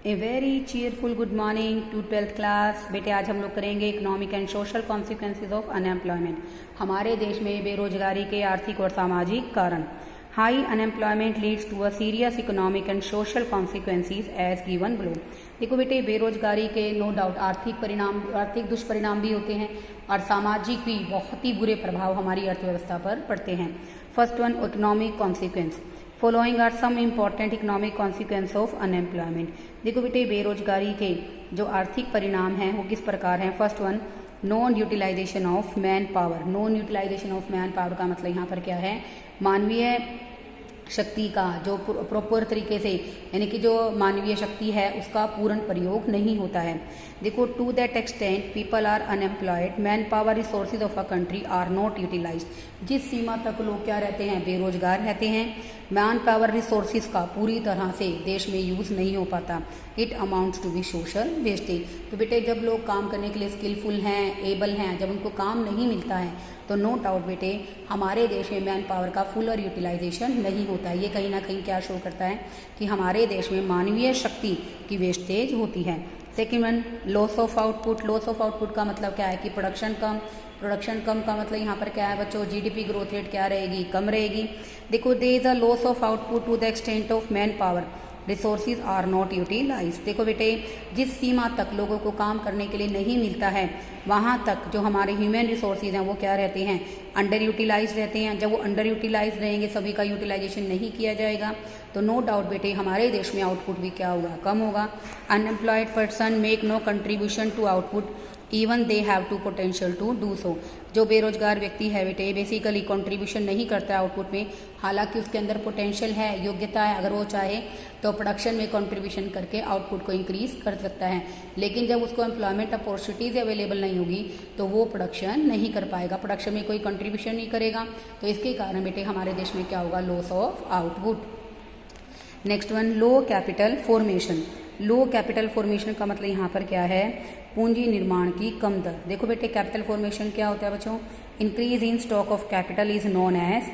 A very cheerful good morning to 12th class. बेटे आज हम लोग करेंगे economic and social consequences of unemployment. हमारे देश में बेरोजगारी के आर्थिक और सामाजिक कारण। High unemployment leads to a serious economic and social consequences as given below. देखो बेटे बेरोजगारी के नो डाउट आर्थिक दुष्परिणाम भी होते हैं और सामाजिक भी बहुत ही बुरे प्रभाव हमारी अर्थव्यवस्था पर पड़ते हैं। First one economic consequence. Following are some important economic consequence of unemployment. देखो बेटे बेरोजगारी के जो आर्थिक परिणाम हैं वो किस प्रकार हैं। First one non utilization of man power. Non utilization of man power का मतलब यहाँ पर क्या है, मानवीय शक्ति का जो प्रॉपर तरीके से यानी कि जो मानवीय शक्ति है उसका पूर्ण प्रयोग नहीं होता है। देखो to that extent people are unemployed man power resources of a country are not utilized. जिस सीमा तक लोग क्या रहते हैं, बेरोजगार रहते हैं, मैन पावर रिसोर्सेज का पूरी तरह से देश में यूज़ नहीं हो पाता। It amounts to be social wastage. तो बेटे जब लोग काम करने के लिए स्किलफुल हैं, एबल हैं, जब उनको काम नहीं मिलता है तो नो डाउट बेटे हमारे देश में मैन पावर का फुलर यूटिलाइजेशन नहीं होता है। ये कहीं ना कहीं क्या शो करता है कि हमारे देश में मानवीय शक्ति की वेस्टेज होती है। Second one loss of output. Loss of output का मतलब क्या है कि प्रोडक्शन कम का मतलब यहाँ पर क्या है बच्चों, जीडीपी ग्रोथ रेट क्या रहेगी, कम रहेगी। देखो there is a loss of output to the extent of man power resources are not utilize. देखो बेटे जिस सीमा तक लोगों को काम करने के लिए नहीं मिलता है वहाँ तक जो हमारे ह्यूमन रिसोर्सेज हैं वो क्या रहते हैं, अंडर यूटिलाइज रहते हैं। जब वो अंडर यूटिलाइज रहेंगे, सभी का यूटिलाइजेशन नहीं किया जाएगा तो नो डाउट बेटे हमारे देश में आउटपुट भी क्या होगा, कम होगा। Unemployed person make no contribution to output even they have to potential to do so. जो बेरोजगार व्यक्ति है बेटे बेसिकली कंट्रीब्यूशन नहीं करता है आउटपुट में, हालांकि उसके अंदर पोटेंशियल है, योग्यता है, अगर वो चाहे तो प्रोडक्शन में कंट्रीब्यूशन करके आउटपुट को इंक्रीज कर सकता है। लेकिन जब उसको एम्प्लॉयमेंट अपॉर्चुनिटीज अवेलेबल नहीं होगी तो वो प्रोडक्शन नहीं कर पाएगा, प्रोडक्शन में कोई कंट्रीब्यूशन नहीं करेगा। तो इसके कारण बेटे हमारे देश में क्या होगा, loss of output. Next one low capital formation. Low capital formation का मतलब यहाँ पर क्या है, पूंजी निर्माण की कम दर। देखो बेटे कैपिटल फॉर्मेशन क्या होता है बच्चों, increase in stock of capital is known as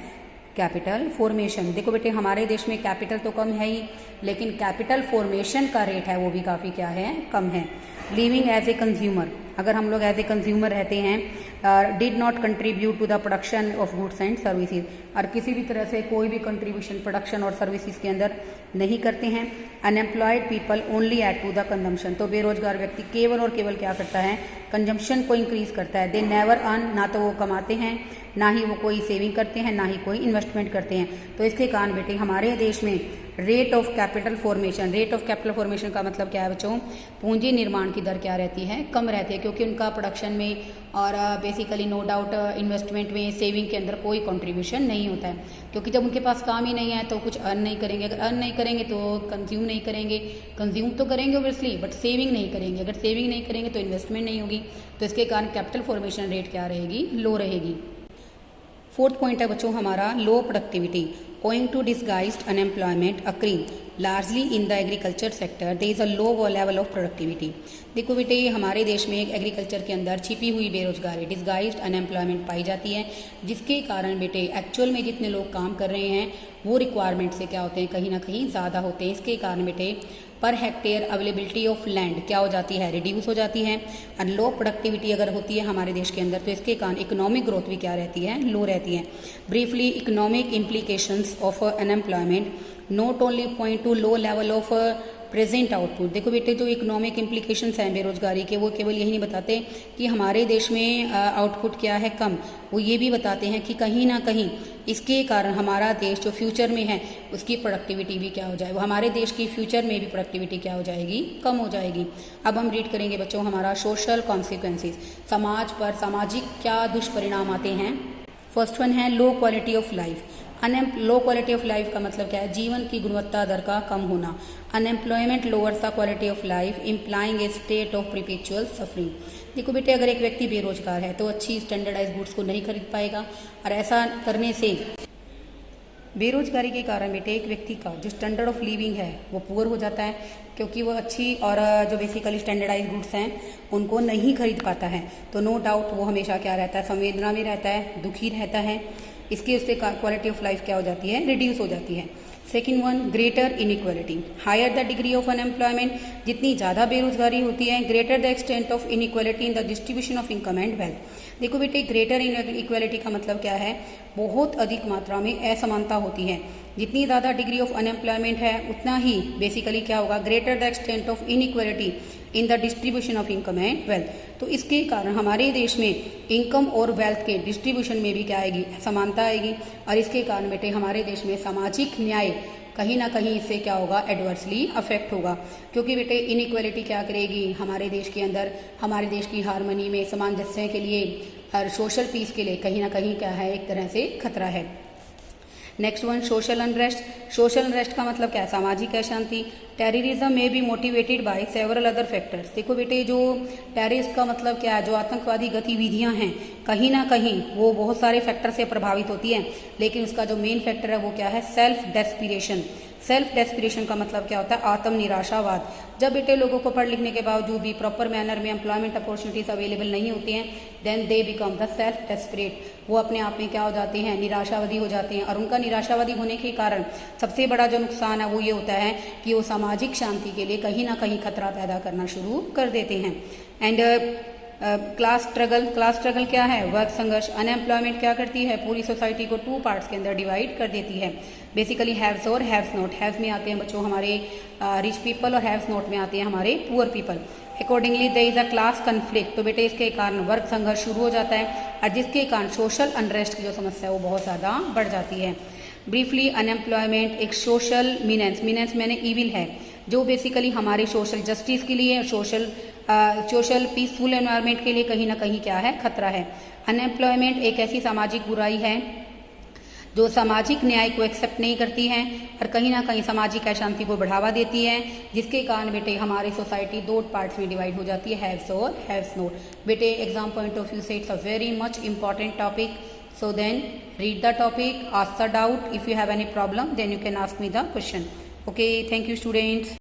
capital formation. देखो बेटे हमारे देश में कैपिटल तो कम है ही, लेकिन कैपिटल फॉर्मेशन का रेट है वो भी काफ़ी क्या है, कम है। लिविंग एज ए कंज्यूमर, अगर हम लोग एज ए कंज्यूमर रहते हैं, did not contribute to the production of goods and services, और किसी भी तरह से कोई भी कंट्रीब्यूशन प्रोडक्शन और सर्विसेज के अंदर नहीं करते हैं। Unemployed people only add to the consumption, तो बेरोजगार व्यक्ति केवल और केवल क्या करता है, कंजम्पशन को इंक्रीज करता है। दे नेवर अर्न, ना तो वो कमाते हैं, ना ही वो कोई सेविंग करते हैं, ना ही कोई इन्वेस्टमेंट करते हैं। तो इसके कारण बेटे हमारे देश में rate of capital formation, rate of capital formation का मतलब क्या है बच्चों, पूंजी निर्माण की दर क्या रहती है, कम रहती है, क्योंकि उनका प्रोडक्शन में और बेसिकली नो डाउट इन्वेस्टमेंट में, सेविंग के अंदर कोई कंट्रीब्यूशन नहीं होता है। क्योंकि जब उनके पास काम ही नहीं है तो कुछ अर्न नहीं करेंगे, अगर अर्न नहीं करेंगे तो कंज्यूम नहीं करेंगे, कंज्यूम तो करेंगे ओब्वियसली बट सेविंग नहीं करेंगे, अगर सेविंग नहीं करेंगे तो इन्वेस्टमेंट नहीं होगी। तो इसके कारण कैपिटल फॉर्मेशन रेट क्या रहेगी, लो रहेगी। फोर्थ पॉइंट है बच्चों हमारा लो productivity. Owing to disguised unemployment occurring largely in the agriculture sector, there is a low level of productivity. देखो बेटे हमारे देश में एग्रीकल्चर के अंदर छिपी हुई बेरोजगारी, डिस्गाइज्ड अनएम्प्लॉयमेंट पाई जाती है, जिसके कारण बेटे एक्चुअल में जितने लोग काम कर रहे हैं वो रिक्वायरमेंट से क्या होते हैं, कहीं ना कहीं ज़्यादा होते हैं। इसके कारण बेटे per hectare availability of land क्या हो जाती है, रिड्यूस हो जाती है। और लो प्रोडक्टिविटी अगर होती है हमारे देश के अंदर तो इसके कारण इकोनॉमिक ग्रोथ भी क्या रहती है, लो रहती है। Briefly economic implications of unemployment not only point to low level of present output. देखो बेटे जो इकोनॉमिक इम्प्लीकेशंस हैं बेरोजगारी के, वो केवल यही नहीं बताते कि हमारे देश में आउटपुट क्या है, कम, वो ये भी बताते हैं कि कहीं ना कहीं इसके कारण हमारा देश जो फ्यूचर में है उसकी प्रोडक्टिविटी भी क्या हो जाए, वो हमारे देश की फ्यूचर में भी प्रोडक्टिविटी क्या हो जाएगी, कम हो जाएगी। अब हम रीड करेंगे बच्चों हमारा सोशल कॉन्सिक्वेंसेज, समाज पर सामाजिक क्या दुष्परिणाम आते हैं। फर्स्ट वन है low quality of life. Low quality of life का मतलब क्या है, जीवन की गुणवत्ता दर का कम होना। Unemployment lowers the quality of life implying A state of perpetual suffering. देखो बेटे अगर एक व्यक्ति बेरोजगार है तो अच्छी स्टैंडर्डाइज गुड्स को नहीं खरीद पाएगा, और ऐसा करने से बेरोजगारी के कारण बेटे एक व्यक्ति का जो स्टैंडर्ड ऑफ लिविंग है वो पुअर हो जाता है, क्योंकि वो अच्छी और जो बेसिकली स्टैंडर्डाइज गुड्स हैं उनको नहीं खरीद पाता है। तो नो डाउट वो हमेशा क्या रहता है, संवेदना में रहता है, दुखी रहता है। इसकी उससे क्वालिटी ऑफ लाइफ क्या हो जाती है, रिड्यूस हो जाती है। Second one, greater inequality. Higher the degree of unemployment, जितनी ज़्यादा बेरोजगारी होती है, greater the extent of inequality in the distribution of income and wealth. देखो बेटे, ग्रेटर इनइक्वालिटी का मतलब क्या है? बहुत अधिक मात्रा में असमानता होती है। जितनी ज़्यादा डिग्री ऑफ अनएम्प्लॉयमेंट है, उतना ही बेसिकली क्या होगा? Greater the extent of inequality in the distribution of income and wealth. तो इसके कारण हमारे देश में इनकम और वेल्थ के डिस्ट्रीब्यूशन में भी क्या आएगी? समानता आएगी। और इसके कारण बेटे हमारे देश में सामाजिक न्याय कहीं ना कहीं इससे क्या होगा? एडवर्सली अफेक्ट होगा। क्योंकि बेटे इनइक्वालिटी क्या करेगी? हमारे देश के अंदर, हमारे देश की हारमोनी में, सामंजस्य के लिए और सोशल पीस के लिए कहीं ना कहीं क्या है? एक तरह से खतरा है। Next one, social unrest. Social unrest का मतलब क्या है? सामाजिक अशांति। टेररिज्म में be motivated by several other factors. देखो बेटे, जो टेररिस्ट का मतलब क्या है? जो आतंकवादी गतिविधियां हैं, कहीं ना कहीं वो बहुत सारे फैक्टर से प्रभावित होती हैं, लेकिन उसका जो मेन फैक्टर है वो क्या है? Self desperation. सेल्फ डेस्पिरेशन का मतलब क्या होता है? आत्म निराशावाद। जब बेटे लोगों को पढ़ लिखने के बावजूद भी प्रॉपर मैनर में एम्प्लॉयमेंट अपॉर्चुनिटीज अवेलेबल नहीं होती हैं, then they become the self desperate. वो अपने आप में क्या हो जाते हैं? निराशावादी हो जाते हैं। और उनका निराशावादी होने के कारण सबसे बड़ा जो नुकसान है वो ये होता है कि वो सामाजिक शांति के लिए कहीं ना कहीं खतरा पैदा करना शुरू कर देते हैं। And class struggle. Class struggle क्या है? वर्क संघर्ष। अनएम्प्लॉयमेंट क्या करती है? पूरी सोसाइटी को टू पार्ट्स के अंदर डिवाइड कर देती है। बेसिकली हैव्स और हैव्स नॉट। हैव्स में आते हैं बच्चों हमारे रिच पीपल, और हैव्स नॉट में आते हैं हमारे poor people. Accordingly there is a class conflict. तो बेटे इसके कारण वर्क संघर्ष शुरू हो जाता है, और जिसके कारण सोशल अनरेस्ट की जो समस्या है वो बहुत ज़्यादा बढ़ जाती है। ब्रीफली, अनएम्प्लॉयमेंट एक सोशल मीनेंस, मीनेंस मैंने ईविल है, जो बेसिकली हमारे सोशल जस्टिस के लिए, सोशल पीसफुल एनवायरनमेंट के लिए कहीं ना कहीं क्या है? खतरा है। अनएम्प्लॉयमेंट एक ऐसी सामाजिक बुराई है जो सामाजिक न्याय को एक्सेप्ट नहीं करती है, और कहीं ना कहीं सामाजिक अशांति को बढ़ावा देती है, जिसके कारण बेटे हमारी सोसाइटी दो पार्ट्स में डिवाइड हो जाती है, हैव्स और हैव्स नॉट। बेटे एग्जाम पॉइंट ऑफ व्यू से it's a very much important topic. So then read the topic, ask the doubt. If you have any problem then you can ask me the question. Okay, thank you students.